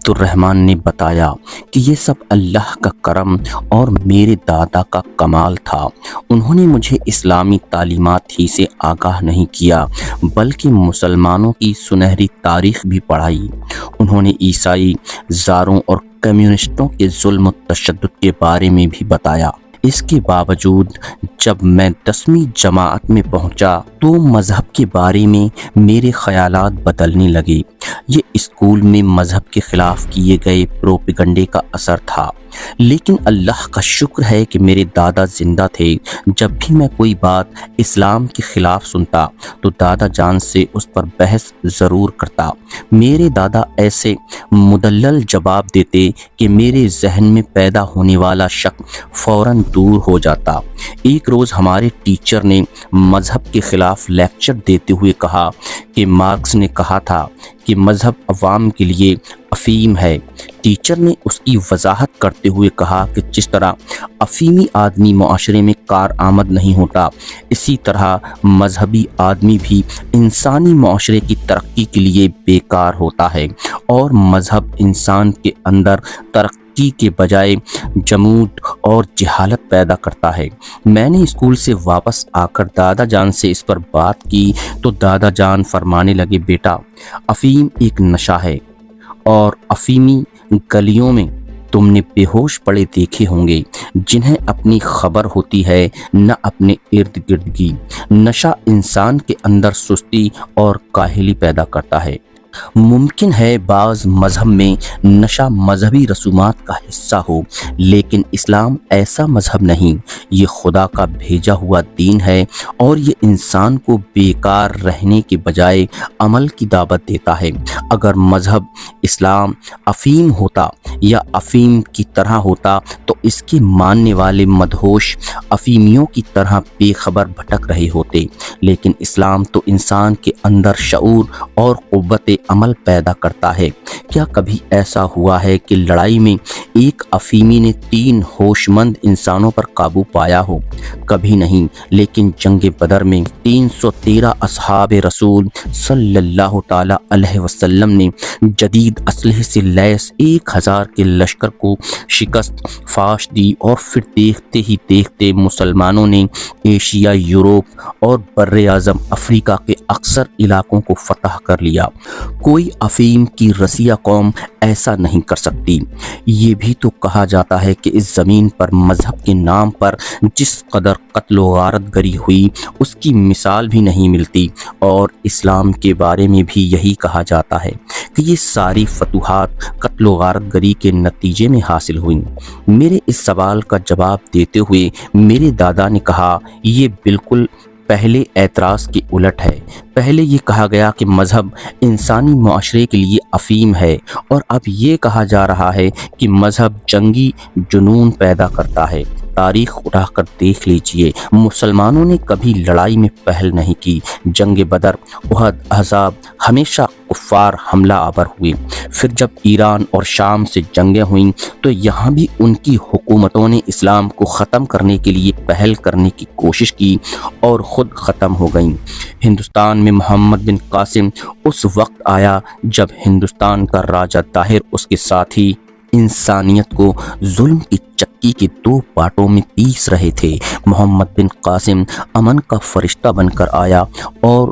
عبد الرحمن نے بتایا کہ یہ سب اللہ کا کرم اور میرے دادا کا کمال تھا۔ انہوں نے مجھے اسلامی تعلیمات ہی سے آگاہ نہیں کیا بلکہ مسلمانوں کی سنہری تاریخ بھی پڑھائی۔ انہوں نے عیسائی، زاروں اور کمیونسٹوں کے ظلم و تشدد کے بارے میں بھی بتایا۔ اس کے باوجود جب میں 10ویں جماعت میں پہنچا تو مذہب کے بارے میں میرے خیالات بدلنے لگے۔ یہ اسکول میں مذہب کے خلاف کیے گئے پروپیگنڈے کا اثر تھا، لیکن اللہ کا شکر ہے کہ میرے دادا زندہ تھے۔ جب بھی میں کوئی بات اسلام کے خلاف سنتا تو دادا جان سے اس پر بحث ضرور کرتا۔ میرے دادا ایسے مدلل جواب دیتے کہ میرے ذہن میں پیدا ہونے والا شک فوراً دور ہو جاتا۔ ایک روز ہمارے ٹیچر نے مذہب کے خلاف لیکچر دیتے ہوئے کہا کہ مارکس نے کہا تھا کہ مذہب عوام کے لیے افیم ہے۔ ٹیچر نے اس کی وضاحت کرتے ہوئے کہا کہ جس طرح افیمی آدمی معاشرے میں کارآمد نہیں ہوتا، اسی طرح مذہبی آدمی بھی انسانی معاشرے کی ترقی کے لیے بیکار ہوتا ہے، اور مذہب انسان کے اندر ترقی کے بجائے جمود اور جہالت پیدا کرتا ہے۔ میں نے اسکول سے واپس آ کر دادا جان سے اس پر بات کی تو دادا جان فرمانے لگے، بیٹا، افیم ایک نشہ ہے، اور افیمی گلیوں میں تم نے بے ہوش پڑے دیکھے ہوں گے جنہیں اپنی خبر ہوتی ہے نہ اپنے ارد گرد کی۔ نشہ انسان کے اندر سستی اور کاہلی پیدا کرتا ہے۔ ممکن ہے بعض مذہب میں نشہ مذہبی رسومات کا حصہ ہو، لیکن اسلام ایسا مذہب نہیں۔ یہ خدا کا بھیجا ہوا دین ہے، اور یہ انسان کو بیکار رہنے کے بجائے عمل کی دعوت دیتا ہے۔ اگر مذہب اسلام افیم ہوتا یا افیم کی طرح ہوتا تو اس کے ماننے والے مدہوش افیمیوں کی طرح بے خبر بھٹک رہے ہوتے، لیکن اسلام تو انسان کے اندر شعور اور قوت عمل پیدا کرتا ہے۔ کیا کبھی ایسا ہوا ہے کہ لڑائی میں ایک افیمی نے 3 ہوش مند انسانوں پر قابو پایا ہو؟ کبھی نہیں، لیکن جنگ بدر میں 313 اصحاب رسول صلی اللہ تعالی علیہ وسلم نے جدید اسلحے سے لیس 1000 کے لشکر کو شکست فاش دی، اور پھر دیکھتے ہی دیکھتے مسلمانوں نے ایشیا، یورپ اور بر اعظم افریقہ کے اکثر علاقوں کو فتح کر لیا۔ کوئی افیم کی رسیہ قوم ایسا نہیں کر سکتی۔ یہ بھی تو کہا جاتا ہے کہ اس زمین پر مذہب کے نام پر جس قدر قتل و غارت گری ہوئی اس کی مثال بھی نہیں ملتی، اور اسلام کے بارے میں بھی یہی کہا جاتا ہے کہ یہ ساری فتوحات قتل و غارت گری کے نتیجے میں حاصل ہوئیں۔ میرے اس سوال کا جواب دیتے ہوئے میرے دادا نے کہا، یہ بالکل پہلے اعتراض کی الٹ ہے۔ پہلے یہ کہا گیا کہ مذہب انسانی معاشرے کے لیے افیم ہے، اور اب یہ کہا جا رہا ہے کہ مذہب جنگی جنون پیدا کرتا ہے۔ تاریخ اٹھا کر دیکھ لیجئے، مسلمانوں نے کبھی لڑائی میں پہل نہیں کی۔ جنگ بدر، احد، احزاب، ہمیشہ کفار حملہ آور ہوئے۔ پھر جب ایران اور شام سے جنگیں ہوئیں تو یہاں بھی ان کی حکومتوں نے اسلام کو ختم کرنے کے لیے پہل کرنے کی کوشش کی اور خود ختم ہو گئیں۔ ہندوستان میں محمد بن قاسم اس وقت آیا جب ہندوستان کا راجہ طاہر اس کے ساتھی انسانیت کو ظلم کی چکی کے 2 پارٹوں میں پیس رہے تھے۔ محمد بن قاسم امن کا فرشتہ بن کر آیا اور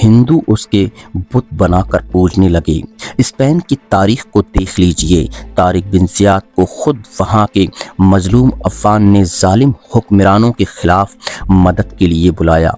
ہندو اس کے بت بنا کر پوجنے لگے۔ اسپین کی تاریخ کو دیکھ لیجئے، طارق بن زیاد کو خود وہاں کے مظلوم افغان نے ظالم حکمرانوں کے خلاف مدد کے لیے بلایا۔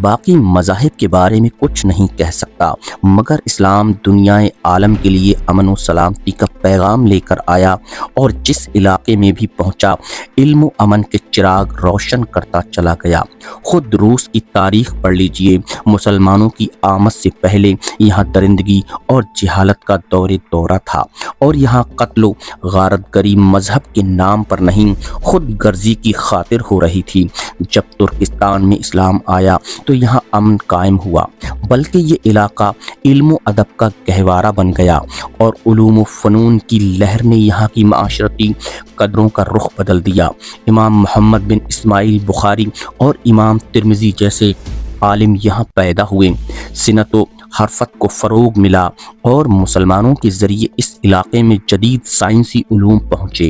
باقی مذاہب کے بارے میں کچھ نہیں کہہ سکتا، مگر اسلام دنیا عالم کے لیے امن و سلامتی کا پیغام لے کر آیا، اور جس علاقے میں بھی پہنچا علم و امن کے چراغ روشن کرتا چلا گیا۔ خود روس کی تاریخ پڑھ لیجئے، مسلمانوں کی آمد سے پہلے یہاں درندگی اور جہالت کا دورہ تھا، اور یہاں قتل و غارت گری مذہب کے نام پر نہیں، خود غرضی کی خاطر ہو رہی تھی۔ جب ترکستان میں اسلام آیا تو یہاں امن قائم ہوا، بلکہ یہ علاقہ علم و ادب کا گہوارہ بن گیا، اور علوم و فنون کی لہر نے یہاں کی معاشرتی قدروں کا رخ بدل دیا۔ امام محمد بن اسماعیل بخاری اور امام ترمذی جیسے عالم یہاں پیدا ہوئے۔ سنت و حرفت کو فروغ ملا اور مسلمانوں کے ذریعے اس علاقے میں جدید سائنسی علوم پہنچے۔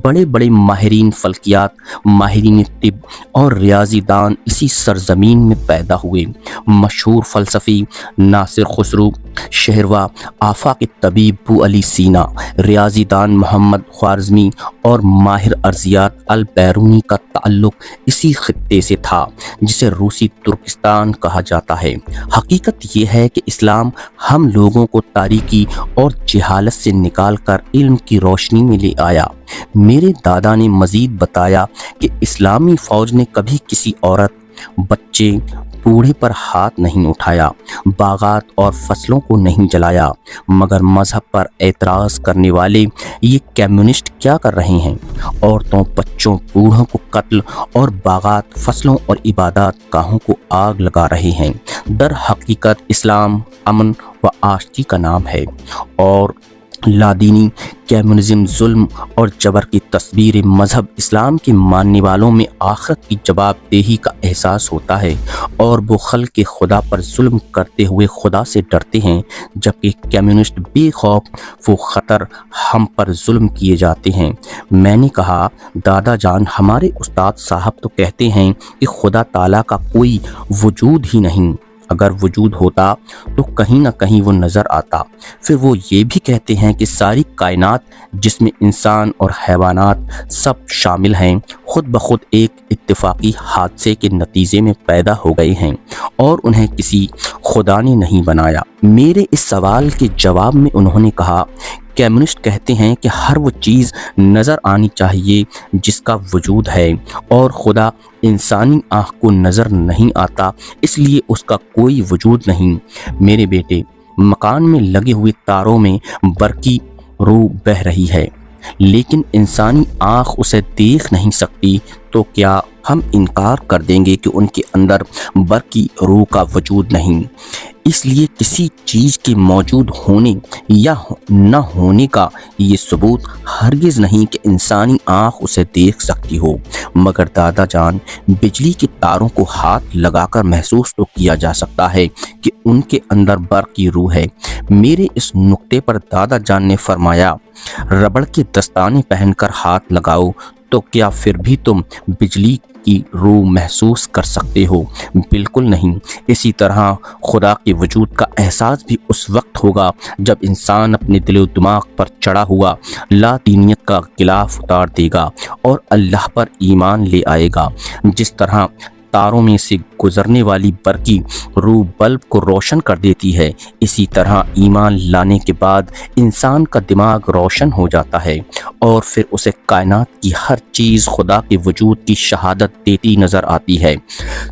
بڑے بڑے ماہرین فلکیات، ماہرین طب اور ریاضی دان اسی سرزمین میں پیدا ہوئے۔ مشہور فلسفی ناصر خسرو شہروا، آفاق طبیب بو علی سینا، ریاضی دان محمد خوارزمی اور ماہر ارضیات البیرونی کا تعلق اسی خطے سے تھا جسے روسی ترکستان کہا جاتا ہے۔ حقیقت یہ ہے کہ اسلام ہم لوگوں کو تاریکی اور جہالت سے نکال کر علم کی روشنی میں لے آیا۔ میرے دادا نے مزید بتایا کہ اسلامی فوج نے کبھی کسی عورت، بچے، بوڑھے پر ہاتھ نہیں اٹھایا، باغات اور فصلوں کو نہیں جلایا، مگر مذہب پر اعتراض کرنے والے یہ کمیونسٹ کیا کر رہے ہیں؟ عورتوں، بچوں، بوڑھوں کو قتل اور باغات، فصلوں اور عبادات گاہوں کو آگ لگا رہے ہیں۔ در حقیقت اسلام امن و آشتی کا نام ہے اور لادینی کمیونزم ظلم اور جبر کی تصویر۔ مذہب اسلام کے ماننے والوں میں آخرت کی جواب دہی کا احساس ہوتا ہے اور وہ خلق خدا پر ظلم کرتے ہوئے خدا سے ڈرتے ہیں، جبکہ کمیونسٹ بے خوف وہ خطر ہم پر ظلم کیے جاتے ہیں۔ میں نے کہا، دادا جان، ہمارے استاد صاحب تو کہتے ہیں کہ خدا تعالیٰ کا کوئی وجود ہی نہیں، اگر وجود ہوتا تو کہیں نہ کہیں وہ نظر آتا۔ پھر وہ یہ بھی کہتے ہیں کہ ساری کائنات جس میں انسان اور حیوانات سب شامل ہیں خود بخود ایک اتفاقی حادثے کے نتیجے میں پیدا ہو گئے ہیں اور انہیں کسی خدا نے نہیں بنایا۔ میرے اس سوال کے جواب میں انہوں نے کہا، کمیونسٹ کہتے ہیں کہ ہر وہ چیز نظر آنی چاہیے جس کا وجود ہے، اور خدا انسانی آنکھ کو نظر نہیں آتا، اس لیے اس کا کوئی وجود نہیں۔ میرے بیٹے، مکان میں لگے ہوئے تاروں میں برقی رو بہہ رہی ہے، لیکن انسانی آنکھ اسے دیکھ نہیں سکتی، تو کیا ہم انکار کر دیں گے کہ ان کے اندر برقی روح کا وجود نہیں؟ اس لیے کسی چیز کے موجود ہونے یا نہ ہونے کا یہ ثبوت ہرگز نہیں کہ انسانی آنکھ اسے دیکھ سکتی ہو، مگر دادا جان، بجلی کے تاروں کو ہاتھ لگا کر محسوس تو کیا جا سکتا ہے کہ ان کے اندر برقی روح ہے۔ میرے اس نقطے پر دادا جان نے فرمایا، ربڑ کے دستانے پہن کر ہاتھ لگاؤ تو کیا پھر بھی تم بجلی کی روح محسوس کر سکتے ہو؟ بالکل نہیں۔ اسی طرح خدا کے وجود کا احساس بھی اس وقت ہوگا جب انسان اپنے دل و دماغ پر چڑھا ہوا لا دینیت کا غلاف اتار دے گا اور اللہ پر ایمان لے آئے گا۔ جس طرح تاروں میں سے گزرنے والی برقی روح بلب کو روشن کر دیتی ہے، اسی طرح ایمان لانے کے بعد انسان کا دماغ روشن ہو جاتا ہے اور پھر اسے کائنات کی ہر چیز خدا کے وجود کی شہادت دیتی نظر آتی ہے۔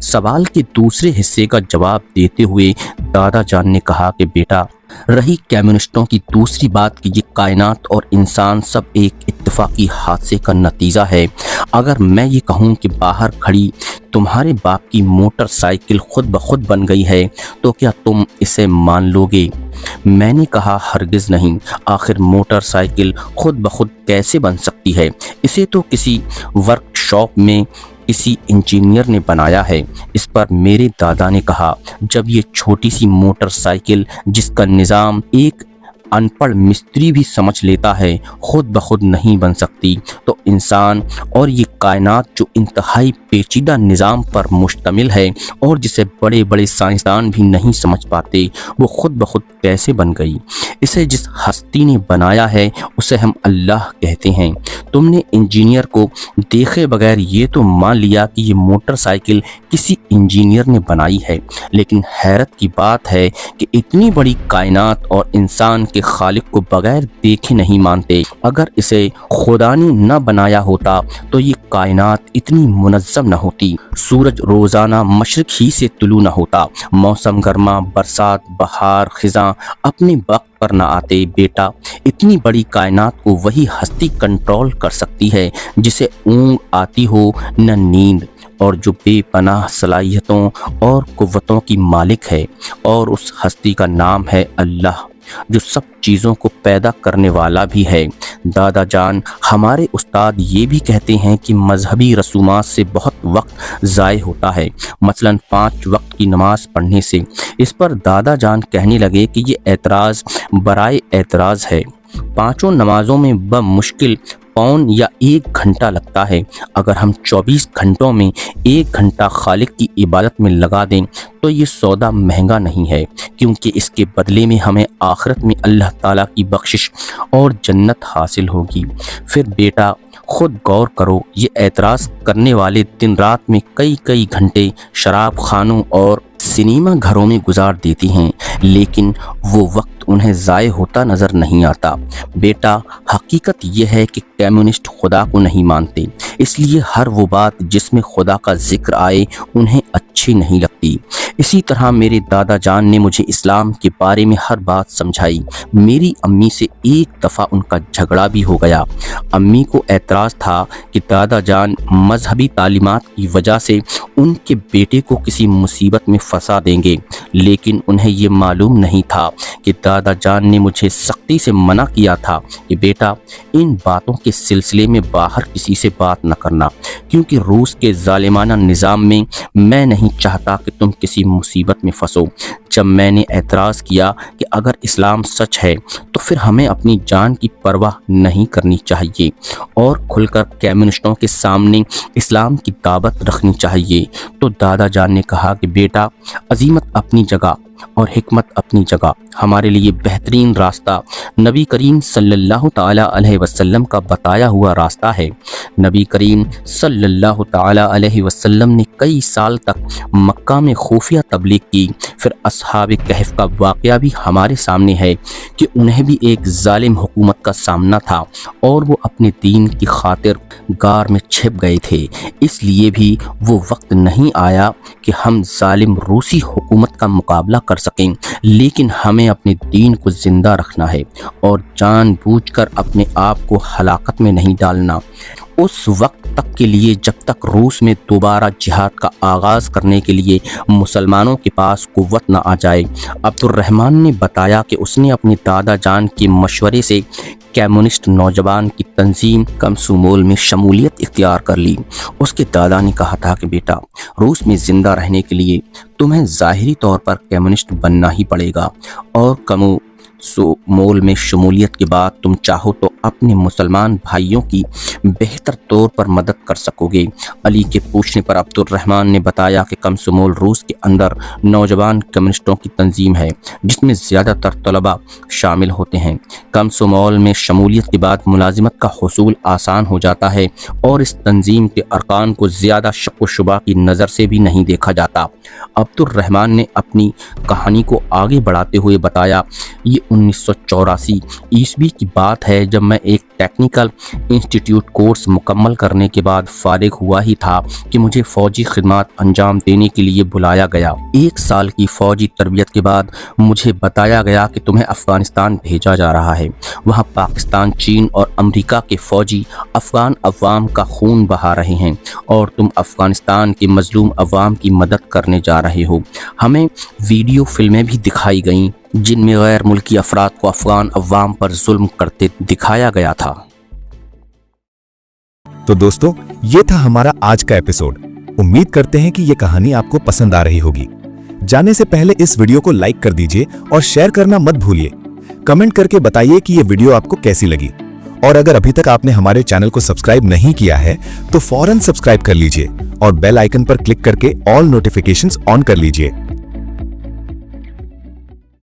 سوال کے دوسرے حصے کا جواب دیتے ہوئے دادا جان نے کہا کہ بیٹا، رہی کمیونسٹوں کی دوسری بات کہ یہ کائنات اور انسان سب ایک اتفاقی حادثے کا نتیجہ ہے، اگر میں یہ کہوں کہ باہر کھڑی تمہارے باپ کی موٹر سائیکل خود بخود بن گئی ہے تو کیا تم اسے مان لو گے؟ میں نے کہا، ہرگز نہیں۔ آخر موٹر سائیکل خود بخود کیسے بن سکتی ہے؟ اسے تو کسی ورک شاپ میں کسی انجینئر نے بنایا ہے۔ اس پر میرے دادا نے کہا، جب یہ چھوٹی سی موٹر سائیکل جس کا نظام ایک ان پڑھ مستری بھی سمجھ لیتا ہے خود بخود نہیں بن سکتی، تو انسان اور یہ کائنات جو انتہائی پیچیدہ نظام پر مشتمل ہے اور جسے بڑے بڑے سائنسدان بھی نہیں سمجھ پاتے، وہ خود بخود کیسے بن گئی؟ اسے جس ہستی نے بنایا ہے اسے ہم اللہ کہتے ہیں۔ تم نے انجینئر کو دیکھے بغیر یہ تو مان لیا کہ یہ موٹر سائیکل کسی انجینئر نے بنائی ہے، لیکن حیرت کی بات ہے کہ اتنی بڑی کائنات اور انسان کے خالق کو بغیر دیکھے نہیں مانتے۔ اگر اسے خدا نے نہ بنایا ہوتا تو یہ کائنات اتنی منظم نہ ہوتی، سورج روزانہ مشرق ہی سے طلوع نہ ہوتا، موسم گرما، برسات، بہار، خزاں اپنے وقت پر نہ آتے۔ بیٹا، اتنی بڑی کائنات کو وہی ہستی کنٹرول کر سکتی ہے جسے اونگ آتی ہو نہ نیند، اور جو بے پناہ صلاحیتوں اور قوتوں کی مالک ہے، اور اس ہستی کا نام ہے اللہ۔ جو سب چیزوں کو پیدا کرنے والا بھی ہے۔ دادا جان ہمارے استاد یہ بھی کہتے ہیں کہ مذہبی رسومات سے بہت وقت ضائع ہوتا ہے، مثلاً 5 وقت کی نماز پڑھنے سے۔ اس پر دادا جان کہنے لگے کہ یہ اعتراض برائے اعتراض ہے۔ 5 نمازوں میں بمشکل پون یا 1 گھنٹہ لگتا ہے۔ اگر ہم 24 گھنٹوں میں 1 گھنٹہ خالق کی عبادت میں لگا دیں تو یہ سودا مہنگا نہیں ہے، کیونکہ اس کے بدلے میں ہمیں آخرت میں اللہ تعالیٰ کی بخشش اور جنت حاصل ہوگی۔ پھر بیٹا خود غور کرو، یہ اعتراض کرنے والے دن رات میں کئی گھنٹے شراب خانوں اور سنیما گھروں میں گزار دیتی ہیں، لیکن وہ وقت انہیں ضائع ہوتا نظر نہیں آتا۔ بیٹا حقیقت یہ ہے کہ کمیونسٹ خدا کو نہیں مانتے، اس لیے ہر وہ بات جس میں خدا کا ذکر آئے انہیں اچھی نہیں لگتی۔ اسی طرح میرے دادا جان نے مجھے اسلام کے بارے میں ہر بات سمجھائی۔ میری امی سے ایک دفعہ ان کا جھگڑا بھی ہو گیا۔ امی کو اعتراض تھا کہ دادا جان مذہبی تعلیمات کی وجہ سے ان کے بیٹے کو کسی مصیبت میں پھنسا دیں گے، لیکن انہیں یہ معلوم نہیں تھا کہ دادا جان نے مجھے سختی سے منع کیا تھا کہ بیٹا ان باتوں کے سلسلے میں باہر کسی سے بات نہ کرنا، کیونکہ روس کے ظالمانہ نظام میں نہیں چاہتا کہ تم کسی مصیبت میں پھنسو۔ جب میں نے اعتراض کیا کہ اگر اسلام سچ ہے تو پھر ہمیں اپنی جان کی پرواہ نہیں کرنی چاہیے اور کھل کر کمیونسٹوں کے سامنے اسلام کی دعوت رکھنی چاہیے، تو دادا جان نے کہا کہ بیٹا عظمت اپنی جگہ اور حکمت اپنی جگہ، ہمارے لیے بہترین راستہ نبی کریم صلی اللہ تعالیٰ علیہ وسلم کا بتایا ہوا راستہ ہے۔ نبی کریم صلی اللہ تعالیٰ علیہ وسلم نے کئی سال تک مکہ میں خفیہ تبلیغ کی۔ پھر اصحاب کہف کا واقعہ بھی ہمارے سامنے ہے کہ انہیں بھی ایک ظالم حکومت کا سامنا تھا اور وہ اپنے دین کی خاطر غار میں چھپ گئے تھے۔ اس لیے بھی وہ وقت نہیں آیا کہ ہم ظالم روسی حکومت کا مقابلہ کر سکیں، لیکن ہمیں اپنے دین کو زندہ رکھنا ہے اور جان بوجھ کر اپنے آپ کو ہلاکت میں نہیں ڈالنا۔ اس وقت تک کے لیے جب تک روس میں دوبارہ جہاد کا آغاز کرنے کے لیے مسلمانوں کے پاس قوت نہ آ جائے۔ عبد الرحمن نے بتایا کہ اس نے اپنے دادا جان کے مشورے سے کمیونسٹ نوجوان کی تنظیم کمسومول میں شمولیت اختیار کر لی۔ اس کے دادا نے کہا تھا کہ بیٹا روس میں زندہ رہنے کے لیے تمہیں ظاہری طور پر کمیونسٹ بننا ہی پڑے گا، اور کمسومول میں شمولیت کے بعد تم چاہو تو اپنے مسلمان بھائیوں کی بہتر طور پر مدد کر سکو گے۔ علی کے پوچھنے پر عبد الرحمن نے بتایا کہ کمسومول روس کے اندر نوجوان کمیونسٹوں کی تنظیم ہے جس میں زیادہ تر طلباء شامل ہوتے ہیں۔ کمسومول میں شمولیت کے بعد ملازمت کا حصول آسان ہو جاتا ہے اور اس تنظیم کے ارکان کو زیادہ شک و شبہ کی نظر سے بھی نہیں دیکھا جاتا۔ عبد الرحمن نے اپنی کہانی کو آگے بڑھاتے ہوئے بتایا، یہ 1984 عیسوی کی بات ہے جب میں ایک ٹیکنیکل انسٹیٹیوٹ کورس مکمل کرنے کے بعد فارغ ہوا ہی تھا کہ مجھے فوجی خدمات انجام دینے کے لیے بلایا گیا۔ 1 سال کی فوجی تربیت کے بعد مجھے بتایا گیا کہ تمہیں افغانستان بھیجا جا رہا ہے۔ وہاں پاکستان، چین اور امریکہ کے فوجی افغان عوام کا خون بہا رہے ہیں اور تم افغانستان کے مظلوم عوام کی مدد کرنے جا رہے ہو۔ ہمیں ویڈیو فلمیں بھی دکھائی گئیں جن میں غیر ملکی افراد کو افغان عوام پر ظلم کرتے دکھایا گیا تھا۔ تو دوستو، یہ تھا ہمارا آج کا ایپیسوڈ۔ امید کرتے ہیں کہ یہ کہانی آپ کو پسند آ رہی ہوگی۔ جانے سے پہلے اس ویڈیو کو لائک کر دیجئے اور شیئر کرنا مت بھولیے۔ کمنٹ کر کے بتائیے کہ یہ ویڈیو آپ کو کیسی لگی، اور اگر ابھی تک آپ نے ہمارے چینل کو سبسکرائب نہیں کیا ہے تو فوراً سبسکرائب کر لیجئے اور بیل آئیکن پر کلک کر کے آل نوٹیفیکیشنز آن کر لیجئے۔